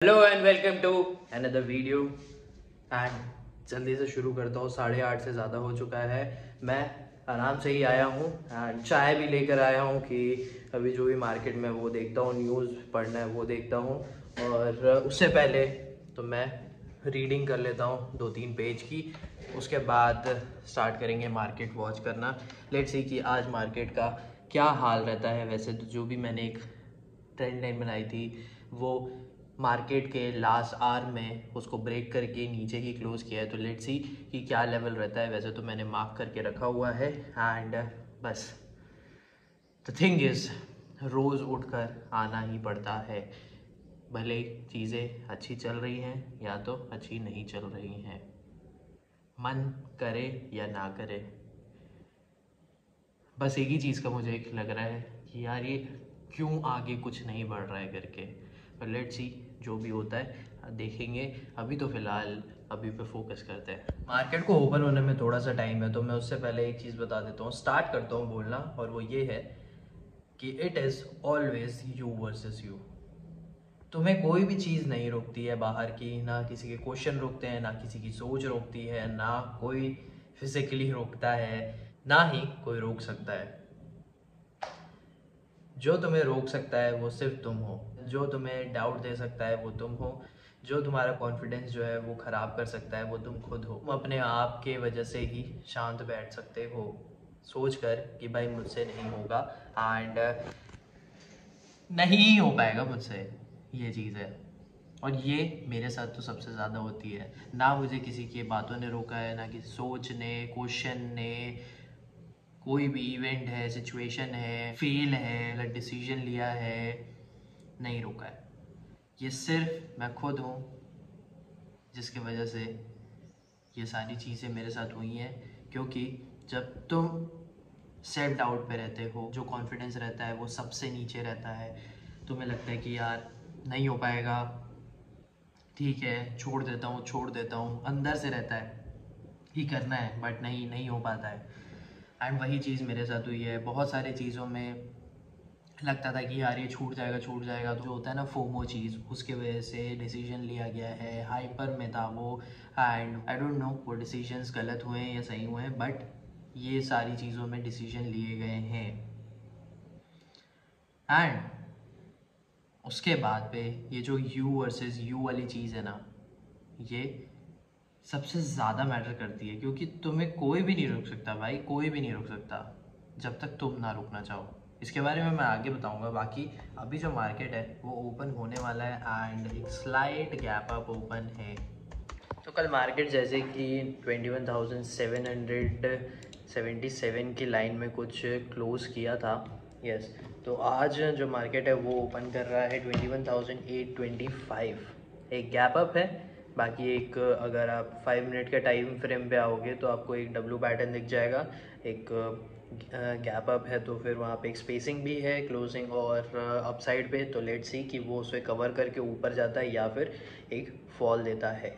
Hello and welcome to another video. And जल्दी से शुरू करता हूँ। 8:30 से ज़्यादा हो चुका है। मैं आराम से ही आया हूँ एंड चाय भी लेकर आया हूँ कि अभी जो भी मार्केट में वो देखता हूँ, न्यूज़ पढ़ना है वो देखता हूँ। और उससे पहले तो मैं रीडिंग कर लेता हूँ 2-3 पेज की। उसके बाद स्टार्ट करेंगे मार्केट वॉच करना। लेट्स सी कि आज मार्केट का क्या हाल रहता है। वैसे तो जो भी मैंने एक ट्रेंड लाइन बनाई थी वो मार्केट के लास्ट आवर में उसको ब्रेक करके नीचे ही क्लोज किया है। तो लेट्स सी कि क्या लेवल रहता है। वैसे तो मैंने मार्क करके रखा हुआ है एंड बस द थिंग इज़ रोज़ उठकर आना ही पड़ता है, भले चीज़ें अच्छी चल रही हैं या तो अच्छी नहीं चल रही हैं, मन करे या ना करे। बस एक ही चीज़ का मुझे एक लग रहा है कि यार ये क्यों आगे कुछ नहीं बढ़ रहा है करके। पर लेट्स सी जो भी होता है देखेंगे। अभी तो फ़िलहाल अभी पे फोकस करते हैं। मार्केट को ओपन होने में थोड़ा सा टाइम है, तो मैं उससे पहले एक चीज़ बता देता हूँ, स्टार्ट करता हूँ बोलना। और वो ये है कि it is always you versus you. तुम्हें कोई भी चीज़ नहीं रोकती है बाहर की, ना किसी के क्वेश्चन रोकते हैं, ना किसी की सोच रोकती है, ना कोई फिजिकली रोकता है, ना ही कोई रोक सकता है। जो तुम्हें रोक सकता है वो सिर्फ तुम हो। जो तुम्हें डाउट दे सकता है वो तुम हो। जो तुम्हारा कॉन्फिडेंस जो है वो ख़राब कर सकता है वो तुम खुद हो। तुम अपने आप के वजह से ही शांत बैठ सकते हो, सोच कर कि भाई मुझसे नहीं होगा एंड नहीं हो पाएगा मुझसे, ये चीज़ है। और ये मेरे साथ तो सबसे ज़्यादा होती है। ना मुझे किसी की बातों ने रोका है, ना किसी सोच ने, क्वेश्चन ने, कोई भी इवेंट है, सिचुएशन है, फेल है, गलत डिसीजन लिया है, नहीं रोका है। ये सिर्फ मैं खुद हूँ जिसकी वजह से ये सारी चीज़ें मेरे साथ हुई हैं। क्योंकि जब तुम सेल्फ डाउट पे रहते हो, जो कॉन्फिडेंस रहता है वो सबसे नीचे रहता है। तुम्हें लगता है कि यार नहीं हो पाएगा, ठीक है छोड़ देता हूँ, अंदर से रहता है कि करना है बट नहीं हो पाता है। एंड वही चीज़ मेरे साथ हुई है। बहुत सारी चीज़ों में लगता था कि यार ये छूट जाएगा, तो जो होता है ना फोमो चीज़, उसके वजह से डिसीजन लिया गया है। हाइपर में था वो एंड आई डोंट नो वो डिसीजंस गलत हुए हैं या सही हुए हैं, बट ये सारी चीज़ों में डिसीजन लिए गए हैं। एंड उसके बाद पे ये जो यू वर्सेस यू वाली चीज़ है ना, ये सबसे ज़्यादा मैटर करती है। क्योंकि तुम्हें कोई भी नहीं रोक सकता भाई, कोई भी नहीं रोक सकता जब तक तुम ना रुकना चाहो। इसके बारे में मैं आगे बताऊंगा। बाकी अभी जो मार्केट है वो ओपन होने वाला है एंड एक स्लाइट गैप अप ओपन है। तो कल मार्केट जैसे कि 21,777 की लाइन में कुछ क्लोज़ किया था। यस, तो आज जो मार्केट है वो ओपन कर रहा है 21,825। एक गैप अप है। बाकी एक अगर आप 5 मिनट के टाइम फ्रेम पे आओगे तो आपको एक डब्ल्यू पैटर्न दिख जाएगा। एक गैप अप है तो फिर वहाँ पे एक स्पेसिंग भी है क्लोजिंग और अपसाइड पे। तो लेट्स सी कि वो उसे कवर करके ऊपर जाता है या फिर एक फॉल देता है।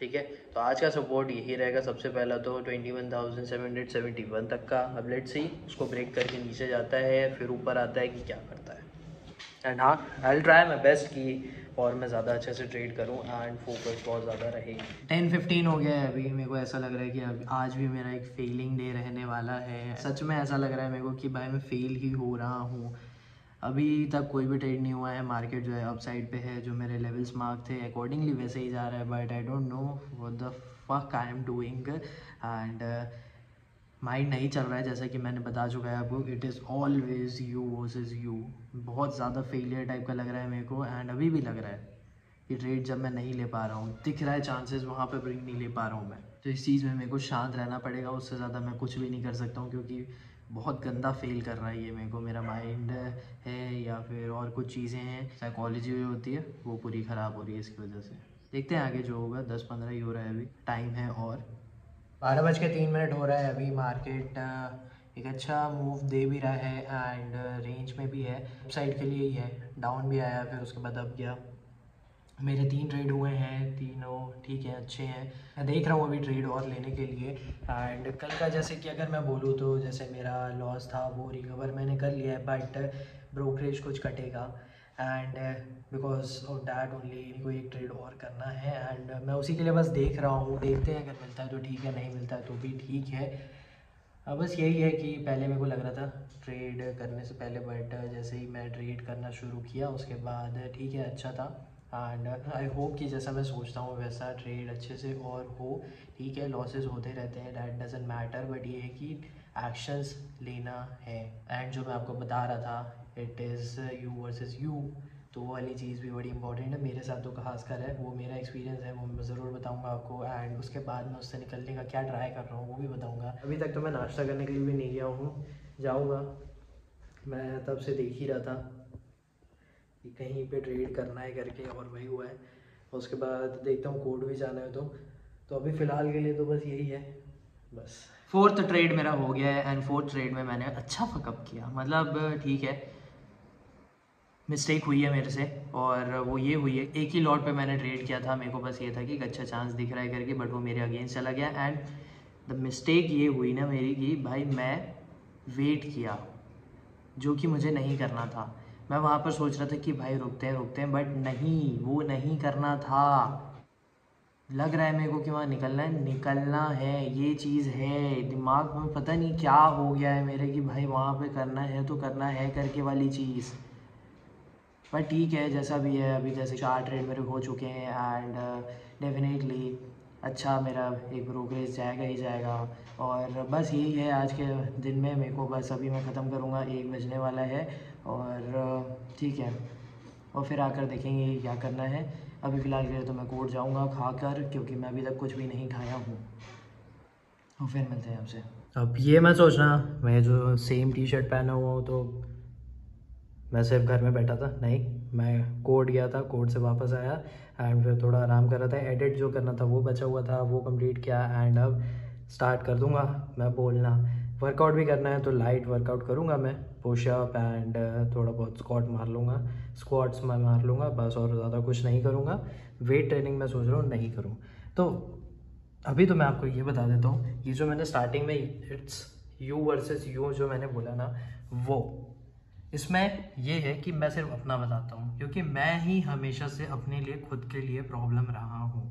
ठीक है, तो आज का सपोर्ट यही रहेगा। सबसे पहला तो 21,771 तक का। अब लेट्स सी उसको ब्रेक करके नीचे जाता है फिर ऊपर आता है कि क्या करता है। एंड हाँ, I will try my best कि और मैं ज़्यादा अच्छे से ट्रेड करूँ एंड फोकस बहुत ज़्यादा रहे। 10:15 हो गया है अभी। मेरे को ऐसा लग रहा है कि अब आज भी मेरा एक फेलिंग डे रहने वाला है। सच में ऐसा लग रहा है मेरे को कि भाई मैं फेल ही हो रहा हूँ। अभी तक कोई भी ट्रेड नहीं हुआ है। मार्केट जो है अप साइड पे है, जो मेरे लेवल्स मार्क थे अकॉर्डिंगली वैसे ही जा रहा है। But I don't know what the fuck I am doing and mind नहीं चल रहा है। जैसा कि मैंने बता चुका है आपको, it is always you versus you. बहुत ज़्यादा फेलियर टाइप का लग रहा है मेरे को एंड अभी भी लग रहा है कि ट्रेड जब मैं नहीं ले पा रहा हूँ, दिख रहा है चांसेस वहाँ पे ब्रिंग नहीं ले पा रहा हूँ मैं। तो इस चीज़ में मेरे को शांत रहना पड़ेगा। उससे ज़्यादा मैं कुछ भी नहीं कर सकता हूँ क्योंकि बहुत गंदा फेल कर रहा है ये मेरे को। मेरा माइंड है या फिर और कुछ चीज़ें हैं, साइकोलॉजी जो होती है वो पूरी ख़राब हो रही है इसकी वजह से। देखते हैं आगे जो होगा। 10-15 ही हो रहा है अभी, टाइम है और 12:03 हो रहा है अभी। मार्केट एक अच्छा मूव दे भी रहा है एंड रेंज में भी है। साइड के लिए ही है, डाउन भी आया फिर उसके बाद अप गया। मेरे 3 ट्रेड हुए हैं, तीनों ठीक है, अच्छे हैं। मैं देख रहा हूँ अभी ट्रेड और लेने के लिए। एंड कल का जैसे कि अगर मैं बोलूँ तो जैसे मेरा लॉस था वो रिकवर मैंने कर लिया है, बट ब्रोकरेज कुछ कटेगा and because of that only कोई एक ट्रेड और करना है एंड मैं उसी के लिए बस देख रहा हूँ। देखते हैं, अगर मिलता है तो ठीक है, नहीं मिलता है तो भी ठीक है। बस यही है कि पहले मेरे को लग रहा था ट्रेड करने से पहले, बट जैसे ही मैं ट्रेड करना शुरू किया उसके बाद ठीक है, अच्छा था। एंड आई होप कि जैसा मैं सोचता हूँ वैसा ट्रेड अच्छे से और हो। ठीक है, लॉसेस होते रहते हैं, दैट डजंट मैटर, बट ये है कि एक्शंस लेना है। एंड जो मैं आपको बता रहा था, it is you versus you, तो वो वाली चीज़ भी बड़ी इंपॉर्टेंट है मेरे साथ तो खासकर है। वो मेरा एक्सपीरियंस है, वो मैं ज़रूर बताऊंगा आपको। एंड उसके बाद मैं उससे निकलने का क्या ट्राई कर रहा हूँ वो भी बताऊंगा। अभी तक तो मैं नाश्ता करने के लिए भी नहीं गया हूँ, जाऊँगा। मैं तब से देख ही रहा था कि कहीं पे ट्रेड करना है करके, और वही हुआ है। उसके बाद देखता हूँ कोड भी जाना है तो अभी फ़िलहाल के लिए तो बस यही है। बस फोर्थ ट्रेड मेरा हो गया है एंड फोर्थ ट्रेड में मैंने अच्छा फकअप किया। मतलब ठीक है, मिस्टेक हुई है मेरे से, और वो ये हुई है, एक ही लॉट पे मैंने ट्रेड किया था। मेरे को बस ये था कि एक अच्छा चांस दिख रहा है करके, बट वो मेरे अगेंस्ट चला गया। एंड द मिस्टेक ये हुई ना मेरी कि भाई मैं वेट किया, जो कि मुझे नहीं करना था। मैं वहाँ पर सोच रहा था कि भाई रुकते हैं, बट नहीं, वो नहीं करना था। लग रहा है मेरे को कि वहाँ निकलना है, ये चीज़ है दिमाग में, पता नहीं क्या हो गया है मेरे कि भाई वहाँ पे करना है तो करना है करके वाली चीज़। पर ठीक है, जैसा भी है, अभी जैसे 4 ट्रेड मेरे हो चुके हैं एंड डेफिनेटली अच्छा मेरा एक ब्रोकरेज जाएगा ही जाएगा। और बस यही है आज के दिन में, मेरे को बस अभी मैं ख़त्म करूँगा, 1 बजने वाला है। और ठीक है, और फिर आकर देखेंगे कि क्या करना है। अभी फ़िलहाल के लिए तो मैं कोर्ट जाऊँगा खाकर, क्योंकि मैं अभी तक कुछ भी नहीं खाया हूँ। और फिर मिलते हैं आपसे। अब ये मत सोचना मैं जो सेम टी शर्ट पहना हुआ हूँ तो मैं सिर्फ घर में बैठा था, नहीं, मैं कोर्ट गया था, कोर्ट से वापस आया एंड फिर थोड़ा आराम कर रहा था। एडिट जो करना था वो बचा हुआ था, वो कंप्लीट किया एंड अब स्टार्ट कर दूंगा मैं बोलना। वर्कआउट भी करना है तो लाइट वर्कआउट करूंगा मैं, पुशअप एंड थोड़ा बहुत स्क्वाट मार लूँगा, स्क्वाट्स मैं मार लूँगा बस, और ज़्यादा कुछ नहीं करूँगा। वेट ट्रेनिंग मैं सोच रहा हूँ नहीं करूँ। तो अभी तो मैं आपको ये बता देता हूँ, ये जो मैंने स्टार्टिंग में इट्स यू वर्सेस यू जो मैंने बोला ना, वो इसमें ये है कि मैं सिर्फ अपना बताता हूँ, क्योंकि मैं ही हमेशा से अपने लिए खुद के लिए प्रॉब्लम रहा हूँ।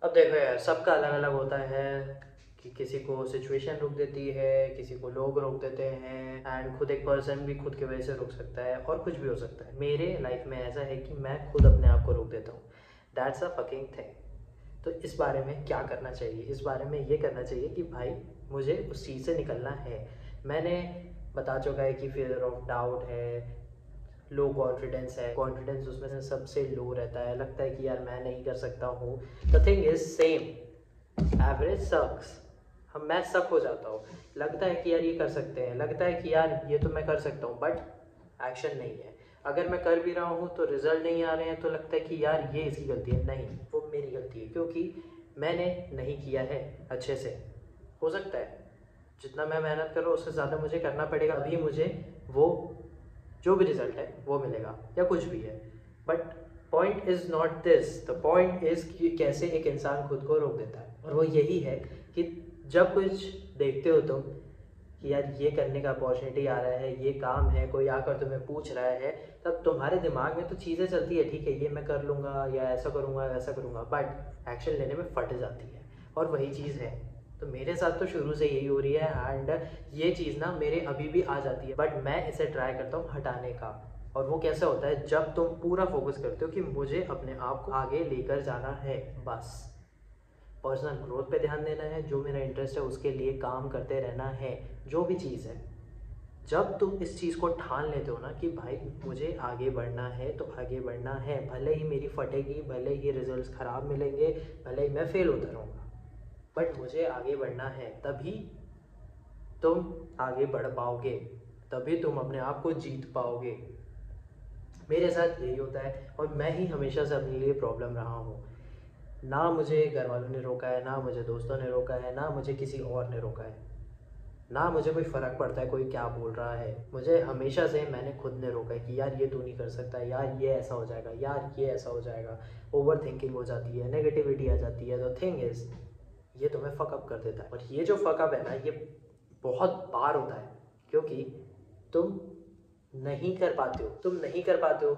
अब देखो यार, सबका अलग अलग होता है कि किसी को सिचुएशन रोक देती है, किसी को लोग रोक देते हैं, एंड खुद एक पर्सन भी खुद की वजह से रोक सकता है, और कुछ भी हो सकता है। मेरे लाइफ में ऐसा है कि मैं खुद अपने आप को रोक देता हूँ। That's a fucking thing. तो इस बारे में क्या करना चाहिए? इस बारे में ये करना चाहिए कि भाई मुझे उस चीज़ से निकलना है। मैंने बता चुका है कि फियर ऑफ डाउट है, लो कॉन्फिडेंस है, कॉन्फिडेंस उसमें से सबसे लो रहता है। लगता है कि यार मैं नहीं कर सकता हूँ। The thing is same, average sucks. मैं सक हो जाता हूँ। लगता है कि यार ये कर सकते हैं, लगता है कि यार ये तो मैं कर सकता हूँ, बट एक्शन नहीं है। अगर मैं कर भी रहा हूँ तो रिजल्ट नहीं आ रहे हैं, तो लगता है कि यार ये इसकी गलती है। नहीं, वो मेरी गलती है, क्योंकि मैंने नहीं किया है अच्छे से। हो सकता है जितना मैं मेहनत कर रहा हूँ उससे ज़्यादा मुझे करना पड़ेगा, अभी मुझे वो जो भी रिजल्ट है वो मिलेगा, या कुछ भी है। But point is not this, the point is कि कैसे एक इंसान खुद को रोक देता है। और वो यही है कि जब कुछ देखते हो तुम कि यार ये करने का अपॉर्चुनिटी आ रहा है, ये काम है, कोई आकर तुम्हें पूछ रहा है, तब तुम्हारे दिमाग में तो चीज़ें चलती है, ठीक है ये मैं कर लूँगा, या ऐसा करूँगा वैसा करूँगा, बट एक्शन लेने में फट जाती है। और वही चीज़ है, तो मेरे साथ तो शुरू से यही हो रही है। एंड ये चीज़ ना मेरे अभी भी आ जाती है, बट मैं इसे ट्राई करता हूँ हटाने का। और वो कैसे होता है? जब तुम पूरा फोकस करते हो कि मुझे अपने आप को आगे लेकर जाना है, बस पर्सनल ग्रोथ पे ध्यान देना है, जो मेरा इंटरेस्ट है उसके लिए काम करते रहना है, जो भी चीज़ है। जब तुम इस चीज़ को ठान लेते हो ना कि भाई मुझे आगे बढ़ना है, तो आगे बढ़ना है, भले ही मेरी फटेगी, भले ही रिजल्ट्स ख़राब मिलेंगे, भले ही मैं फेल होता रहूँगा, बट मुझे आगे बढ़ना है, तभी तुम आगे बढ़ पाओगे, तभी तुम अपने आप को जीत पाओगे। मेरे साथ यही होता है, और मैं ही हमेशा से अपने लिए प्रॉब्लम रहा हूँ। ना मुझे घर वालों ने रोका है, ना मुझे दोस्तों ने रोका है, ना मुझे किसी और ने रोका है, ना मुझे कोई फ़र्क पड़ता है कोई क्या बोल रहा है। मुझे हमेशा से मैंने खुद ने रोका है कि यार ये तू नहीं कर सकता, यार ये ऐसा हो जाएगा, यार ये ऐसा हो जाएगा। ओवर थिंकिंग हो जाती है, नेगेटिविटी आ जाती है। द थिंग इज़, ये तुम्हें फकअप कर देता है। और ये जो फकअप है ना, ये बहुत बार होता है, क्योंकि तुम नहीं कर पाते हो।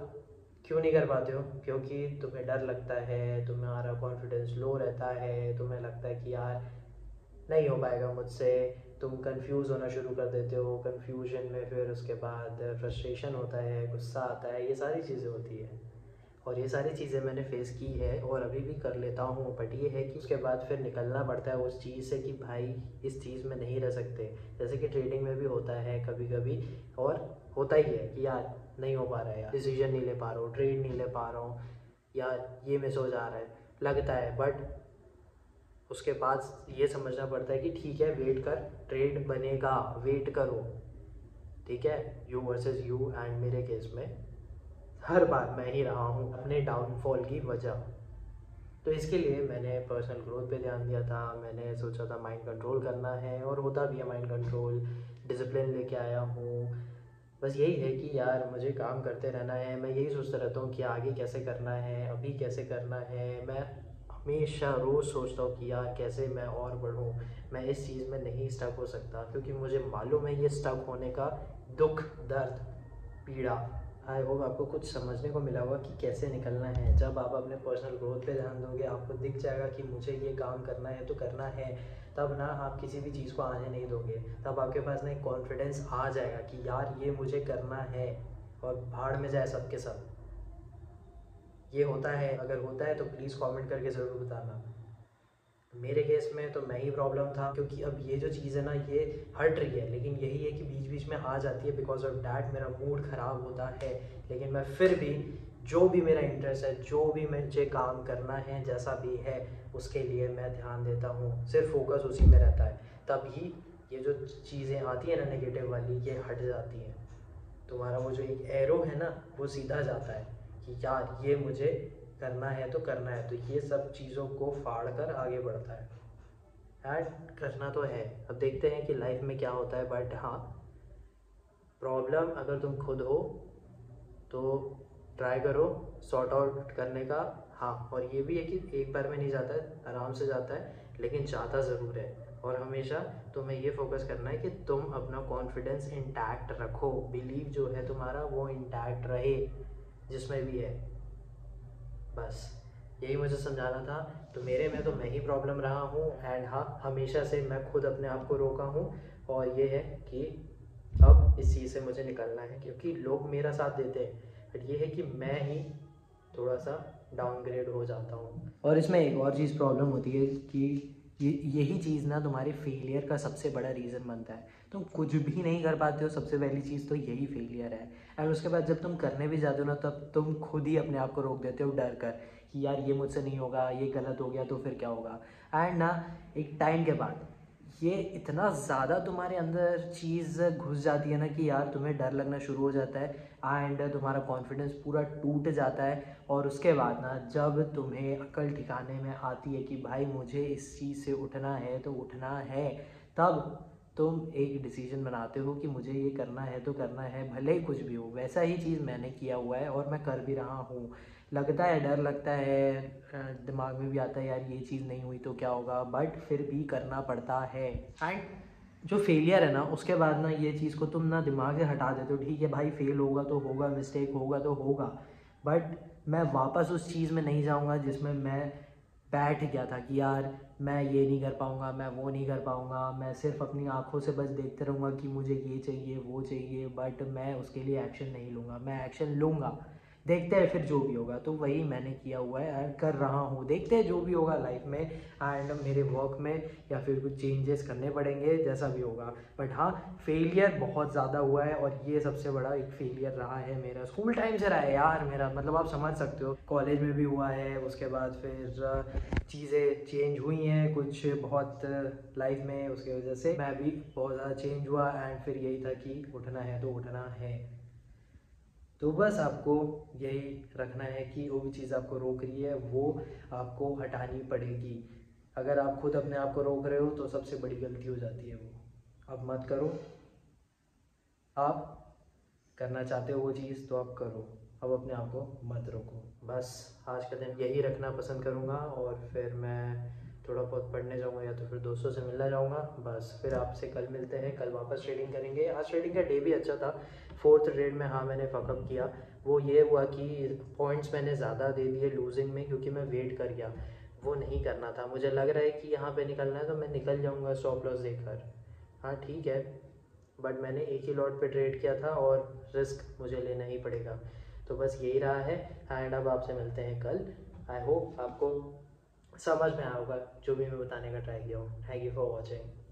क्यों नहीं कर पाते हो? क्योंकि तुम्हें डर लगता है, तुम्हारा कॉन्फिडेंस लो रहता है, तुम्हें लगता है कि यार नहीं हो पाएगा मुझसे, तुम कंफ्यूज होना शुरू कर देते हो, कंफ्यूजन में फिर उसके बाद फ्रस्ट्रेशन होता है, गुस्सा आता है, ये सारी चीज़ें होती है। और ये सारी चीज़ें मैंने फेस की है और अभी भी कर लेता हूँ, बट ये है कि उसके बाद फिर निकलना पड़ता है उस चीज़ से कि भाई इस चीज़ में नहीं रह सकते। जैसे कि ट्रेडिंग में भी होता है कभी कभी, और होता ही है कि यार नहीं हो पा रहा है, यार डिसीजन नहीं ले पा रहा हूँ, ट्रेड नहीं ले पा रहा हूँ, यार ये मिस हो जा रहा है, लगता है। बट उसके बाद ये समझना पड़ता है कि ठीक है, वेट कर, ट्रेड बनेगा, वेट करो, ठीक है। यू वर्सेस यू, एंड मेरे केस में हर बार मैं ही रहा हूँ अपने डाउनफॉल की वजह। तो इसके लिए मैंने पर्सनल ग्रोथ पे ध्यान दिया था, मैंने सोचा था माइंड कंट्रोल करना है, और होता भी है माइंड कंट्रोल, डिसिप्लिन लेके आया हूँ। बस यही है कि यार मुझे काम करते रहना है, मैं यही सोचता रहता हूँ कि आगे कैसे करना है, अभी कैसे करना है। मैं हमेशा रोज़ सोचता हूँ कि यार कैसे मैं और बढ़ूँ, मैं इस चीज़ में नहीं स्टक हो सकता, क्योंकि मुझे मालूम है ये स्टक होने का दुख, दर्द, पीड़ा। आई होप आपको कुछ समझने को मिला होगा कि कैसे निकलना है। जब आप अपने पर्सनल ग्रोथ पे ध्यान दोगे, आपको दिख जाएगा कि मुझे ये काम करना है तो करना है, तब ना आप किसी भी चीज़ को आने नहीं दोगे। तब आपके पास ना एक कॉन्फिडेंस आ जाएगा कि यार ये मुझे करना है, और भाड़ में जाए सबके सब। ये होता है? अगर होता है तो प्लीज़ कमेंट करके ज़रूर बताना। मेरे केस में तो मैं ही प्रॉब्लम था, क्योंकि अब ये जो चीज़ है ना ये हट रही है, लेकिन यही है कि बीच बीच में आ जाती है, बिकॉज ऑफ डैट मेरा मूड ख़राब होता है। लेकिन मैं फिर भी जो भी मेरा इंटरेस्ट है, जो भी मुझे काम करना है, जैसा भी है उसके लिए मैं ध्यान देता हूँ, सिर्फ फोकस उसी में रहता है। तभी ये जो चीज़ें आती हैं ना नेगेटिव वाली, ये हट जाती हैं। तुम्हारा वो जो एक एरो है ना, वो सीधा जाता है कि यार ये मुझे करना है तो करना है। तो ये सब चीज़ों को फाड़ कर आगे बढ़ता है। ऐड करना तो है, अब देखते हैं कि लाइफ में क्या होता है। बट हाँ, प्रॉब्लम अगर तुम खुद हो तो ट्राई करो सॉर्ट आउट करने का। हाँ, और ये भी है कि एक बार में नहीं जाता है, आराम से जाता है, लेकिन जाता ज़रूर है। और हमेशा तुम्हें ये फोकस करना है कि तुम अपना कॉन्फिडेंस इंटैक्ट रखो, बिलीव जो है तुम्हारा वो इंटैक्ट रहे जिसमें भी है। बस यही मुझे समझाना था। तो मेरे में तो मैं ही प्रॉब्लम रहा हूँ, एंड हाँ, हमेशा से मैं खुद अपने आप को रोका हूँ। और ये है कि अब इस चीज़ से मुझे निकलना है, क्योंकि लोग मेरा साथ देते हैं, बट ये है कि मैं ही थोड़ा सा डाउनग्रेड हो जाता हूँ। और इसमें एक और चीज़ प्रॉब्लम होती है कि यही चीज़ ना तुम्हारे फेलियर का सबसे बड़ा रीज़न बनता है। तुम कुछ भी नहीं कर पाते हो, सबसे पहली चीज़ तो यही फेलियर है। एंड उसके बाद जब तुम करने भी जाते हो ना, तब तुम खुद ही अपने आप को रोक देते हो डर कर कि यार ये मुझसे नहीं होगा, ये गलत हो गया तो फिर क्या होगा। एंड ना एक टाइम के बाद ये इतना ज़्यादा तुम्हारे अंदर चीज़ घुस जाती है ना कि यार तुम्हें डर लगना शुरू हो जाता है, एंड तुम्हारा कॉन्फिडेंस पूरा टूट जाता है। और उसके बाद ना जब तुम्हें अकल ठिकाने में आती है कि भाई मुझे इस चीज़ से उठना है तो उठना है, तब तुम एक डिसीजन बनाते हो कि मुझे ये करना है तो करना है, भले ही कुछ भी हो। वैसा ही चीज़ मैंने किया हुआ है और मैं कर भी रहा हूँ। लगता है, डर लगता है, दिमाग में भी आता है यार ये चीज़ नहीं हुई तो क्या होगा, बट फिर भी करना पड़ता है। एंड जो फेलियर है ना, उसके बाद ना ये चीज़ को तुम ना दिमाग से हटा देते हो। ठीक है भाई, फेल होगा तो होगा, मिस्टेक होगा तो होगा, बट मैं वापस उस चीज़ में नहीं जाऊंगा जिसमें मैं बैठ गया था कि यार मैं ये नहीं कर पाऊंगा, मैं वो नहीं कर पाऊंगा। मैं सिर्फ अपनी आंखों से बस देखते रहूँगा कि मुझे ये चाहिए वो चाहिए, बट मैं उसके लिए एक्शन नहीं लूँगा। मैं एक्शन लूँगा, देखते हैं फिर जो भी होगा। तो वही मैंने किया हुआ है एंड कर रहा हूँ, देखते हैं जो भी होगा लाइफ में, एंड मेरे वर्क में या फिर कुछ चेंजेस करने पड़ेंगे जैसा भी होगा। बट हाँ, फेलियर बहुत ज़्यादा हुआ है, और ये सबसे बड़ा एक फेलियर रहा है मेरा। स्कूल टाइम से रहा है यार मेरा, मतलब आप समझ सकते हो। कॉलेज में भी हुआ है, उसके बाद फिर चीज़ें चेंज हुई हैं कुछ बहुत लाइफ में, उसकी वजह से मैं भी बहुत ज़्यादा चेंज हुआ। एंड फिर यही था कि उठना है तो उठना है। तो बस आपको यही रखना है कि वो भी चीज़ आपको रोक रही है वो आपको हटानी पड़ेगी। अगर आप खुद अपने आप को रोक रहे हो तो सबसे बड़ी गलती हो जाती है वो। अब मत करो, आप करना चाहते हो वो चीज़ तो आप करो, अब अपने आप को मत रोको। बस आज का दिन यही रखना पसंद करूँगा, और फिर मैं थोड़ा बहुत पढ़ने जाऊँगा या तो फिर दोस्तों से मिलने जाऊँगा। बस फिर आपसे कल मिलते हैं, कल वापस ट्रेडिंग करेंगे। आज ट्रेडिंग का डे भी अच्छा था, फोर्थ ट्रेड में हाँ मैंने फकअप किया, वो ये हुआ कि पॉइंट्स मैंने ज़्यादा दे दिए लूजिंग में, क्योंकि मैं वेट कर गया। वो नहीं करना था, मुझे लग रहा है कि यहाँ पे निकलना है तो मैं निकल जाऊँगा स्टॉप लॉस देकर। हाँ ठीक है, बट मैंने एक ही लॉट पे ट्रेड किया था और रिस्क मुझे लेना ही पड़ेगा। तो बस यही रहा है। एंड अब आपसे मिलते हैं कल। आई होप आपको समझ में आया होगा जो भी मैं बताने का ट्राई किया हूँ। Thank you for watching.